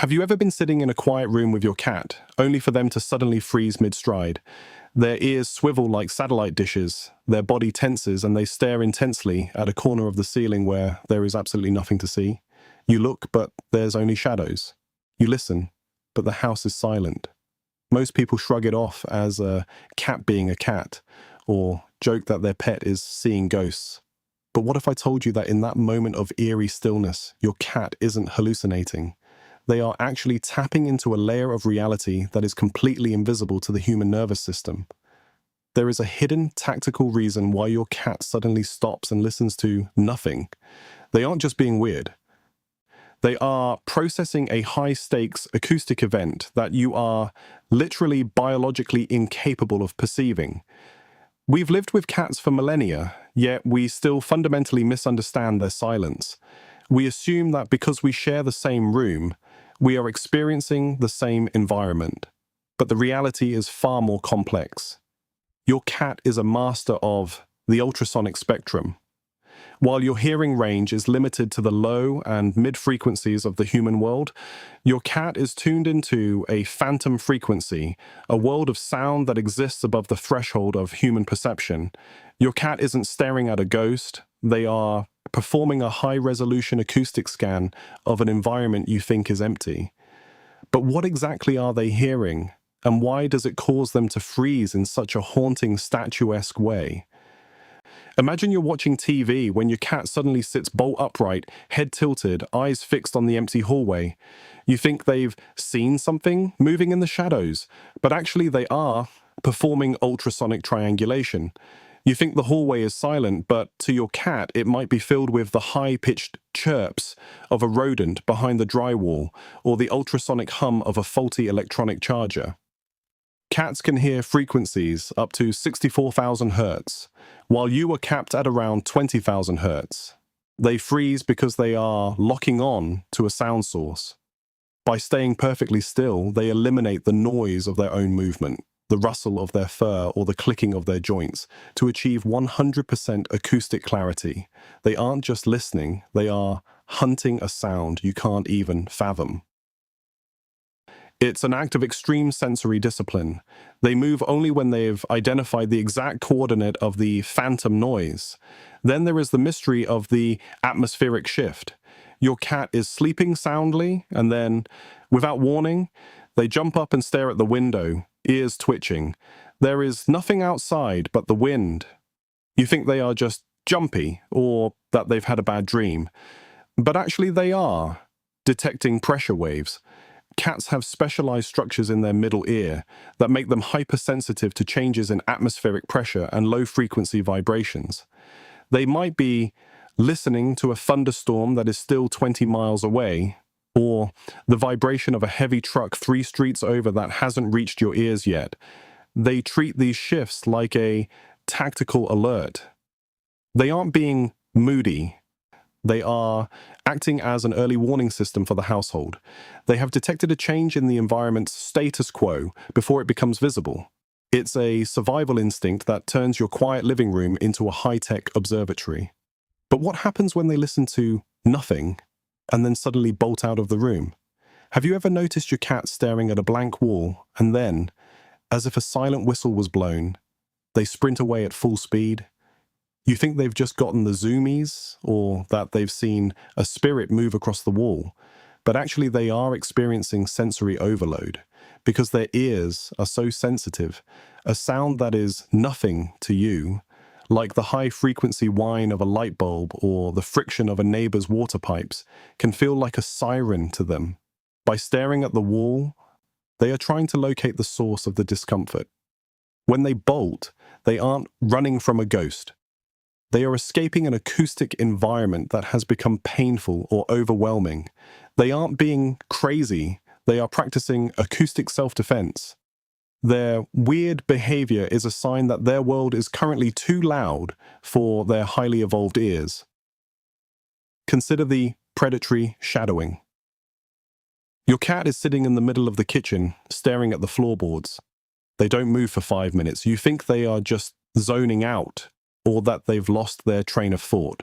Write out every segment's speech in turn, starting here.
Have you ever been sitting in a quiet room with your cat, only for them to suddenly freeze mid-stride? Their ears swivel like satellite dishes, their body tenses, and they stare intensely at a corner of the ceiling where there is absolutely nothing to see. You look, but there's only shadows. You listen, but the house is silent. Most people shrug it off as a cat being a cat, or joke that their pet is seeing ghosts. But what if I told you that in that moment of eerie stillness, your cat isn't hallucinating? They are actually tapping into a layer of reality that is completely invisible to the human nervous system. There is a hidden tactical reason why your cat suddenly stops and listens to nothing. They aren't just being weird. They are processing a high-stakes acoustic event that you are literally biologically incapable of perceiving. We've lived with cats for millennia, yet we still fundamentally misunderstand their silence. We assume that because we share the same room, we are experiencing the same environment. But the reality is far more complex. Your cat is a master of the ultrasonic spectrum. While your hearing range is limited to the low and mid frequencies of the human world, your cat is tuned into a phantom frequency, a world of sound that exists above the threshold of human perception. Your cat isn't staring at a ghost. They are performing a high-resolution acoustic scan of an environment you think is empty. But what exactly are they hearing, and why does it cause them to freeze in such a haunting, statuesque way? Imagine you're watching TV when your cat suddenly sits bolt upright, head tilted, eyes fixed on the empty hallway. You think they've seen something moving in the shadows, but actually they are performing ultrasonic triangulation. You think the hallway is silent, but to your cat, it might be filled with the high-pitched chirps of a rodent behind the drywall or the ultrasonic hum of a faulty electronic charger. Cats can hear frequencies up to 64,000 hertz, while you are capped at around 20,000 hertz. They freeze because they are locking on to a sound source. By staying perfectly still, they eliminate the noise of their own movement, the rustle of their fur or the clicking of their joints, to achieve 100% acoustic clarity. They aren't just listening, they are hunting a sound you can't even fathom. It's an act of extreme sensory discipline. They move only when they've identified the exact coordinate of the phantom noise. Then there is the mystery of the atmospheric shift. Your cat is sleeping soundly, and then, without warning, they jump up and stare at the window, ears twitching. There is nothing outside but the wind. You think they are just jumpy, or that they've had a bad dream. But actually they are, detecting pressure waves. Cats have specialized structures in their middle ear that make them hypersensitive to changes in atmospheric pressure and low-frequency vibrations. They might be listening to a thunderstorm that is still 20 miles away, or the vibration of a heavy truck 3 streets over that hasn't reached your ears yet. They treat these shifts like a tactical alert. They aren't being moody. They are acting as an early warning system for the household. They have detected a change in the environment's status quo before it becomes visible. It's a survival instinct that turns your quiet living room into a high-tech observatory. But what happens when they listen to nothing and then suddenly bolt out of the room? Have you ever noticed your cat staring at a blank wall and then, as if a silent whistle was blown, they sprint away at full speed? You think they've just gotten the zoomies, or that they've seen a spirit move across the wall, but actually they are experiencing sensory overload because their ears are so sensitive. A sound that is nothing to you, like the high-frequency whine of a light bulb or the friction of a neighbor's water pipes, can feel like a siren to them. By staring at the wall, they are trying to locate the source of the discomfort. When they bolt, they aren't running from a ghost. They are escaping an acoustic environment that has become painful or overwhelming. They aren't being crazy. They are practicing acoustic self-defense. Their weird behavior is a sign that their world is currently too loud for their highly evolved ears. Consider the predatory shadowing. Your cat is sitting in the middle of the kitchen, staring at the floorboards. They don't move for 5 minutes. You think they are just zoning out, or that they've lost their train of thought,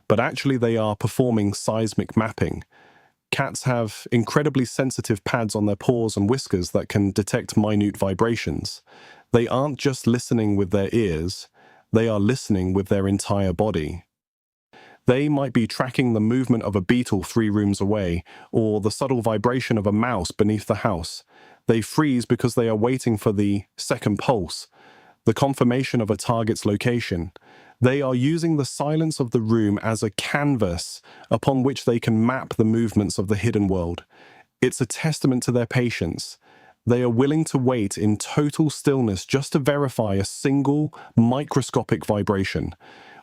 but actually they are performing seismic mapping. Cats have incredibly sensitive pads on their paws and whiskers that can detect minute vibrations. They aren't just listening with their ears, they are listening with their entire body. They might be tracking the movement of a beetle 3 rooms away, or the subtle vibration of a mouse beneath the house. They freeze because they are waiting for the second pulse, the confirmation of a target's location. They are using the silence of the room as a canvas upon which they can map the movements of the hidden world. It's a testament to their patience. They are willing to wait in total stillness just to verify a single microscopic vibration.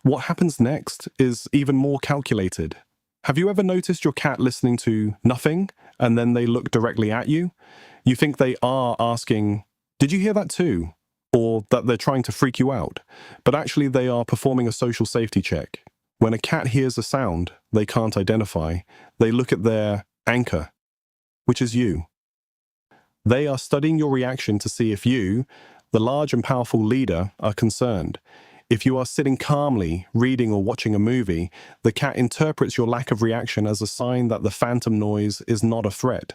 What happens next is even more calculated. Have you ever noticed your cat listening to nothing and then they look directly at you? You think they are asking, "Did you hear that too?" Or that they're trying to freak you out. But actually they are performing a social safety check. When a cat hears a sound they can't identify, they look at their anchor, which is you. They are studying your reaction to see if you, the large and powerful leader, are concerned. If you are sitting calmly, reading or watching a movie, the cat interprets your lack of reaction as a sign that the phantom noise is not a threat.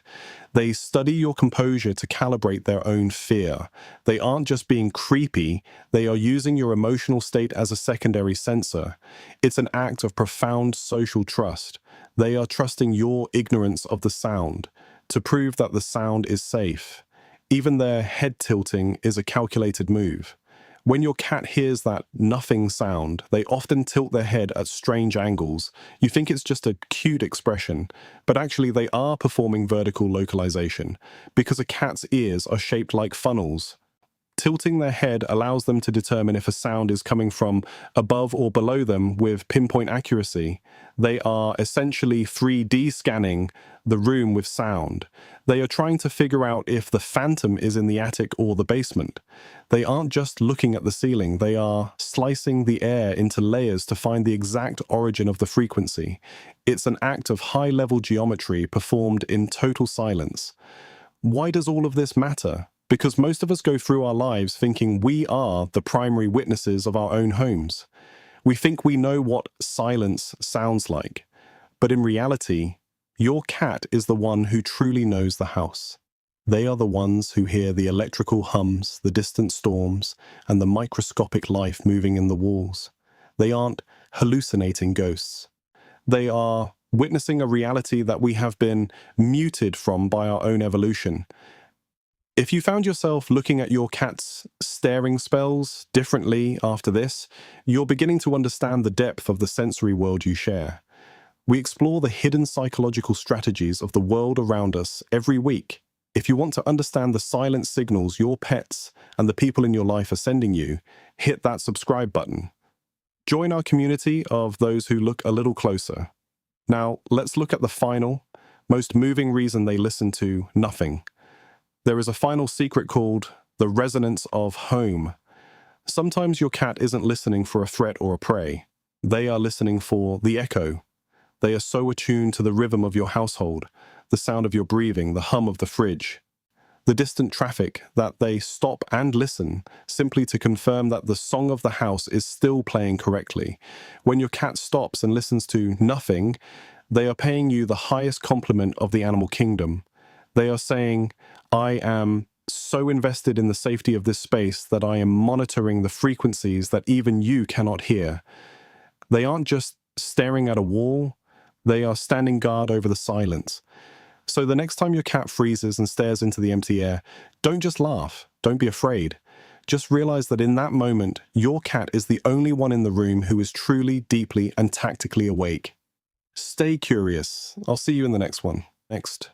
They study your composure to calibrate their own fear. They aren't just being creepy, they are using your emotional state as a secondary sensor. It's an act of profound social trust. They are trusting your ignorance of the sound to prove that the sound is safe. Even their head tilting is a calculated move. When your cat hears that nothing sound, they often tilt their head at strange angles. You think it's just a cute expression, but actually they are performing vertical localization because a cat's ears are shaped like funnels. Tilting their head allows them to determine if a sound is coming from above or below them with pinpoint accuracy. They are essentially 3D scanning the room with sound. They are trying to figure out if the phantom is in the attic or the basement. They aren't just looking at the ceiling, they are slicing the air into layers to find the exact origin of the frequency. It's an act of high-level geometry performed in total silence. Why does all of this matter? Because most of us go through our lives thinking we are the primary witnesses of our own homes. We think we know what silence sounds like, but in reality, your cat is the one who truly knows the house. They are the ones who hear the electrical hums, the distant storms, and the microscopic life moving in the walls. They aren't hallucinating ghosts. They are witnessing a reality that we have been muted from by our own evolution. If you found yourself looking at your cat's staring spells differently after this, you're beginning to understand the depth of the sensory world you share. We explore the hidden psychological strategies of the world around us every week. If you want to understand the silent signals your pets and the people in your life are sending you, hit that subscribe button. Join our community of those who look a little closer. Now, let's look at the final, most moving reason they listen to nothing. There is a final secret called the resonance of home. Sometimes your cat isn't listening for a threat or a prey. They are listening for the echo. They are so attuned to the rhythm of your household, the sound of your breathing, the hum of the fridge, the distant traffic, that they stop and listen simply to confirm that the song of the house is still playing correctly. When your cat stops and listens to nothing, they are paying you the highest compliment of the animal kingdom. They are saying, "I am so invested in the safety of this space that I am monitoring the frequencies that even you cannot hear." They aren't just staring at a wall, they are standing guard over the silence. So the next time your cat freezes and stares into the empty air, don't just laugh, don't be afraid. Just realize that in that moment, your cat is the only one in the room who is truly, deeply, and tactically awake. Stay curious. I'll see you in the next one. Next.